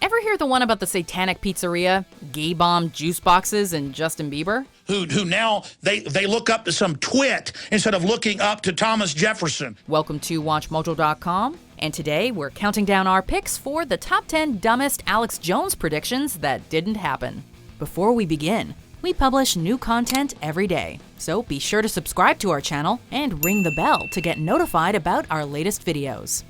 Ever hear the one about the Satanic pizzeria, gay bomb juice boxes, and Justin Bieber? Who now they look up to some twit instead of looking up to Thomas Jefferson. Welcome to WatchMojo.com, and today we're counting down our picks for the top 10 dumbest Alex Jones predictions that didn't happen. Before we begin, we publish new content every day, so be sure to subscribe to our channel and ring the bell to get notified about our latest videos.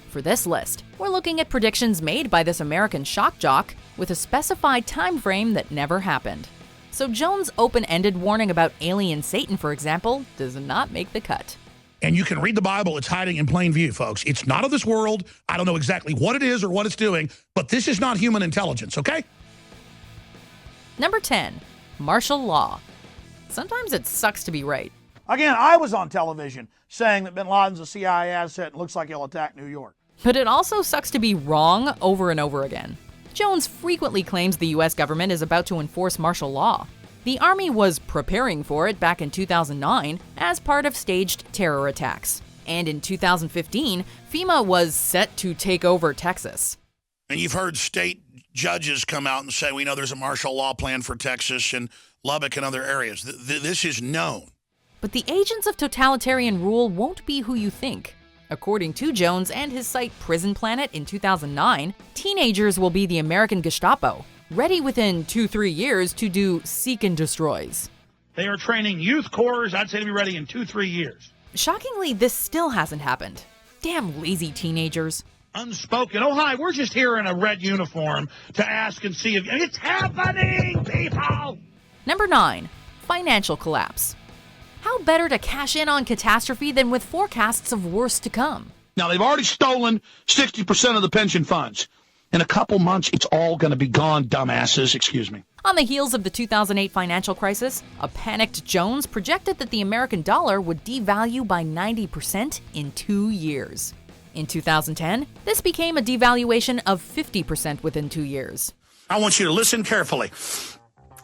For this list, we're looking at predictions made by this American shock jock with a specified time frame that never happened. So Jones' open-ended warning about alien Satan, for example, does not make the cut. And you can read the Bible. It's hiding in plain view, folks. It's not of this world. I don't know exactly what it is or what it's doing, but this is not human intelligence, okay? Number 10, martial law. Sometimes it sucks to be right. Again, I was on television saying that bin Laden's a CIA asset and looks like he'll attack New York. But it also sucks to be wrong over and over again. Jones frequently claims the US government is about to enforce martial law. The Army was preparing for it back in 2009 as part of staged terror attacks. And in 2015, FEMA was set to take over Texas. And you've heard state judges come out and say, we know there's a martial law plan for Texas and Lubbock and other areas. This is known. But the agents of totalitarian rule won't be who you think. According to Jones and his site Prison Planet in 2009, teenagers will be the American Gestapo, ready within 2-3 years to do seek and destroys. They are training youth corps. I'd say to be ready in 2-3 years. Shockingly, this still hasn't happened. Damn lazy teenagers. Unspoken. Oh, hi, we're just here in a red uniform to ask and see if it's happening, people! Number 9, financial collapse. How better to cash in on catastrophe than with forecasts of worse to come? Now, they've already stolen 60% of the pension funds. In a couple months, it's all going to be gone, dumbasses. Excuse me. On the heels of the 2008 financial crisis, a panicked Jones projected that the American dollar would devalue by 90% in 2 years. In 2010, this became a devaluation of 50% within 2 years. I want you to listen carefully.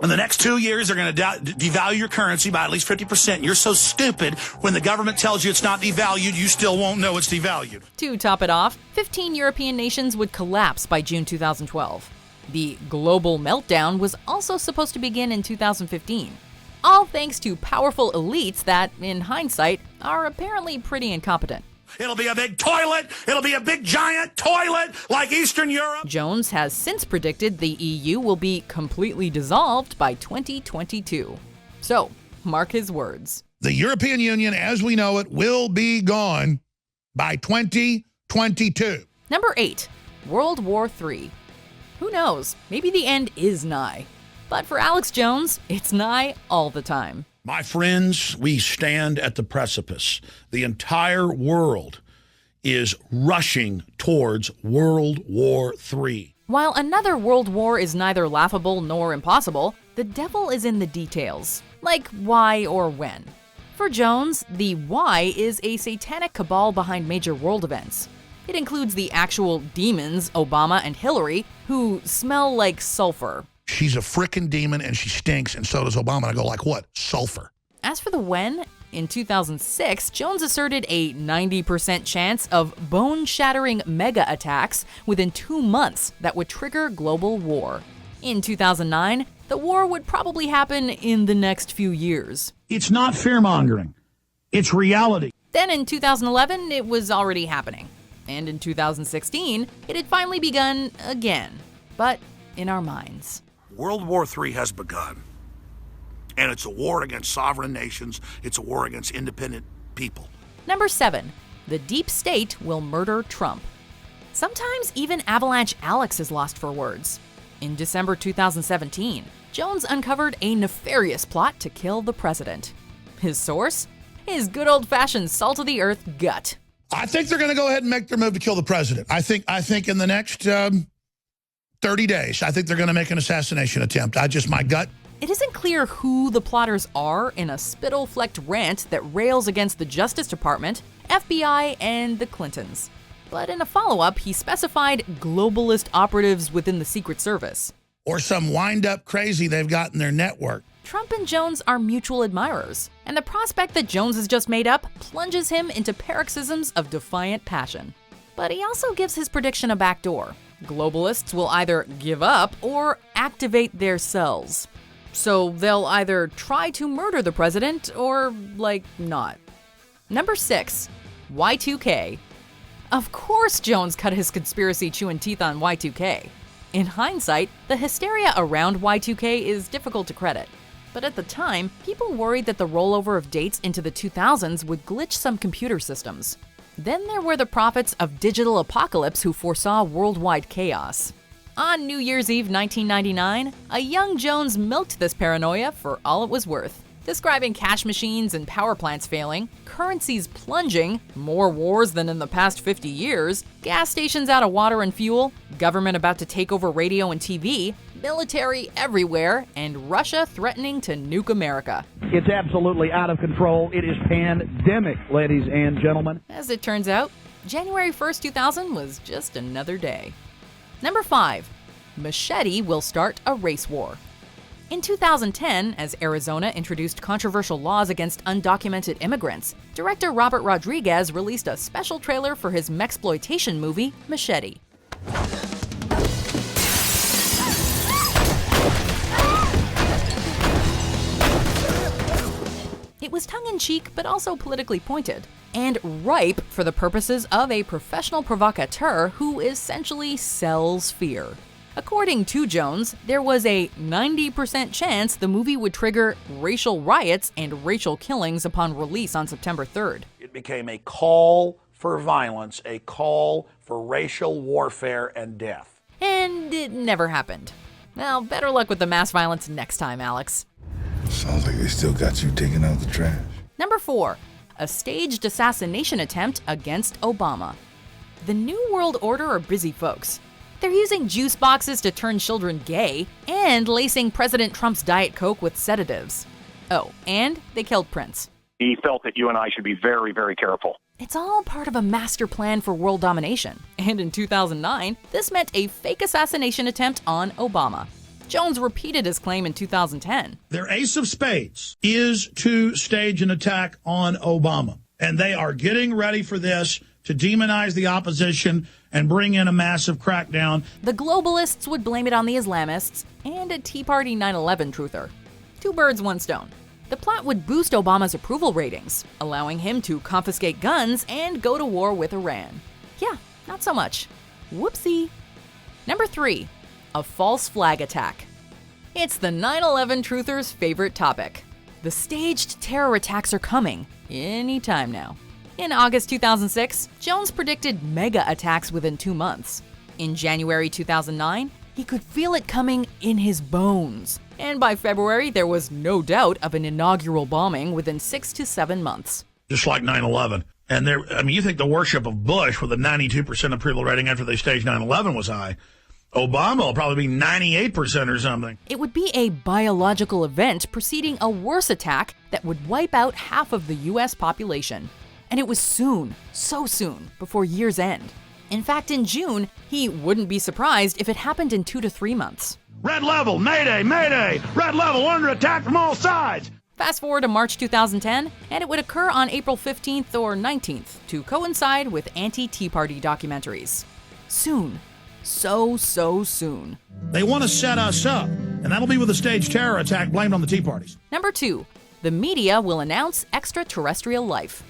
In the next 2 years, they're going to devalue your currency by at least 50%. You're so stupid, when the government tells you it's not devalued, you still won't know it's devalued. To top it off, 15 European nations would collapse by June 2012. The global meltdown was also supposed to begin in 2015. All thanks to powerful elites that, in hindsight, are apparently pretty incompetent. It'll be a big toilet. It'll be a big giant toilet like Eastern Europe. Jones has since predicted the EU will be completely dissolved by 2022. So, mark his words. The European Union, as we know it, will be gone by 2022. Number 8, World War III. Who knows? Maybe the end is nigh. But for Alex Jones, it's nigh all the time. My friends, we stand at the precipice. The entire world is rushing towards World War III. While another world war is neither laughable nor impossible, the devil is in the details, like why or when. For Jones, the why is a satanic cabal behind major world events. It includes the actual demons, Obama and Hillary, who smell like sulfur. She's a frickin' demon and she stinks, and so does Obama. And I go, like what? Sulfur. As for the when, in 2006, Jones asserted a 90% chance of bone-shattering mega attacks within 2 months that would trigger global war. In 2009, the war would probably happen in the next few years. It's not fear-mongering. It's reality. Then in 2011, it was already happening. And in 2016, it had finally begun again, but in our minds. World War III has begun, and it's a war against sovereign nations. It's a war against independent people. Number 7, the deep state will murder Trump. Sometimes even Avalanche Alex is lost for words. In December 2017, Jones uncovered a nefarious plot to kill the president. His source? His good old-fashioned salt-of-the-earth gut. I think they're going to go ahead and make their move to kill the president. I think in the next 30 days, I think they're going to make an assassination attempt. My gut. It isn't clear who the plotters are in a spittle-flecked rant that rails against the Justice Department, FBI, and the Clintons. But in a follow-up, he specified globalist operatives within the Secret Service. Or some wind-up crazy they've got in their network. Trump and Jones are mutual admirers, and the prospect that Jones has just made up plunges him into paroxysms of defiant passion. But he also gives his prediction a backdoor. Globalists will either give up or activate their cells. So they'll either try to murder the president or, not. Number 6, Y2K. Of course Jones cut his conspiracy chewing teeth on Y2K. In hindsight, the hysteria around Y2K is difficult to credit. But at the time, people worried that the rollover of dates into the 2000s would glitch some computer systems. Then there were the prophets of digital apocalypse who foresaw worldwide chaos. On New Year's Eve 1999, a young Jones milked this paranoia for all it was worth, describing cash machines and power plants failing, currencies plunging, more wars than in the past 50 years, gas stations out of water and fuel, government about to take over radio and TV, military everywhere, and Russia threatening to nuke America. It's absolutely out of control. It is pandemic, ladies and gentlemen. As it turns out, January 1st, 2000 was just another day. Number 5, Machete will start a race war. In 2010, as Arizona introduced controversial laws against undocumented immigrants, director Robert Rodriguez released a special trailer for his mexploitation movie, Machete. It was tongue-in-cheek, but also politically pointed, and ripe for the purposes of a professional provocateur who essentially sells fear. According to Jones, there was a 90% chance the movie would trigger racial riots and racial killings upon release on September 3rd. It became a call for violence, a call for racial warfare and death. And it never happened. Well, better luck with the mass violence next time, Alex. Sounds like they still got you taking out the trash. Number 4, a staged assassination attempt against Obama. The New World Order are busy folks. They're using juice boxes to turn children gay and lacing President Trump's Diet Coke with sedatives. Oh, and they killed Prince. He felt that you and I should be very, very careful. It's all part of a master plan for world domination. And in 2009, this meant a fake assassination attempt on Obama. Jones repeated his claim in 2010. Their ace of spades is to stage an attack on Obama. And they are getting ready for this to demonize the opposition and bring in a massive crackdown. The globalists would blame it on the Islamists and a Tea Party 9/11 truther. Two birds, one stone. The plot would boost Obama's approval ratings, allowing him to confiscate guns and go to war with Iran. Yeah, not so much. Whoopsie. Number 3, a false flag attack. It's the 9/11 truther's favorite topic. The staged terror attacks are coming anytime now. In August 2006, Jones predicted mega attacks within 2 months. In January 2009, he could feel it coming in his bones. And by February, there was no doubt of an inaugural bombing within 6 to 7 months. Just like 9/11. And you think the worship of Bush with a 92% approval rating after they staged 9/11 was high. Obama will probably be 98% or something. It would be a biological event preceding a worse attack that would wipe out half of the U.S. population. And it was soon, so soon, before year's end. In fact, in June, he wouldn't be surprised if it happened in 2 to 3 months. Red level, mayday, mayday, red level, under attack from all sides. Fast forward to March 2010, and it would occur on April 15th or 19th to coincide with anti-Tea Party documentaries. Soon. So soon. They want to set us up, and that'll be with a staged terror attack blamed on the Tea Parties. Number 2, the media will announce extraterrestrial life.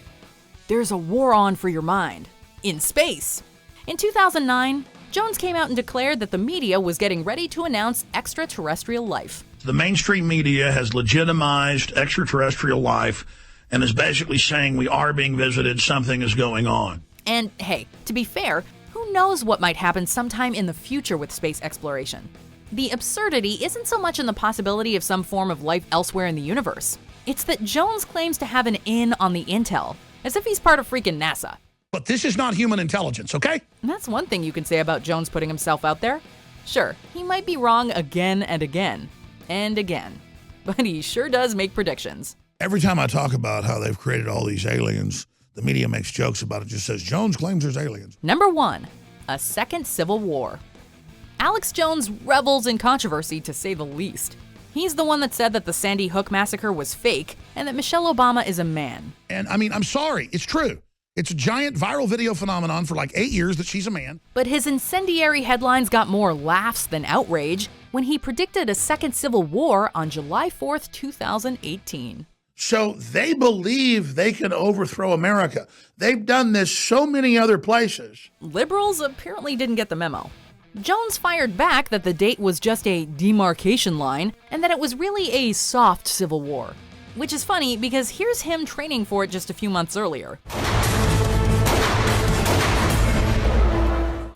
There's a war on for your mind. In space. In 2009, Jones came out and declared that the media was getting ready to announce extraterrestrial life. The mainstream media has legitimized extraterrestrial life and is basically saying we are being visited, something is going on. And hey, to be fair, who knows what might happen sometime in the future with space exploration? The absurdity isn't so much in the possibility of some form of life elsewhere in the universe. It's that Jones claims to have an in on the intel, as if he's part of freaking NASA. But this is not human intelligence, okay? And that's one thing you can say about Jones putting himself out there. Sure, he might be wrong again and again, and again. But he sure does make predictions. Every time I talk about how they've created all these aliens, the media makes jokes about it, just says, Jones claims there's aliens. Number 1, a second civil war. Alex Jones revels in controversy, to say the least. He's the one that said that the Sandy Hook massacre was fake and that Michelle Obama is a man. And I'm sorry, it's true. It's a giant viral video phenomenon for like 8 years that she's a man. But his incendiary headlines got more laughs than outrage when he predicted a second civil war on July 4th, 2018. So they believe they can overthrow America. They've done this so many other places. Liberals apparently didn't get the memo. Jones fired back that the date was just a demarcation line and that it was really a soft civil war. Which is funny because here's him training for it just a few months earlier.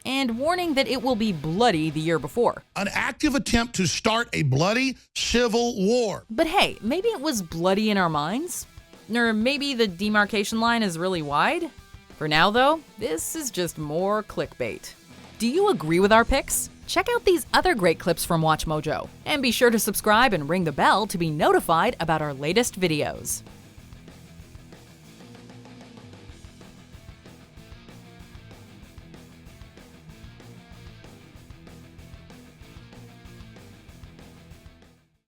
And warning that it will be bloody the year before. An active attempt to start a bloody civil war. But hey, maybe it was bloody in our minds? Or maybe the demarcation line is really wide? For now though, this is just more clickbait. Do you agree with our picks? Check out these other great clips from WatchMojo. And be sure to subscribe and ring the bell to be notified about our latest videos.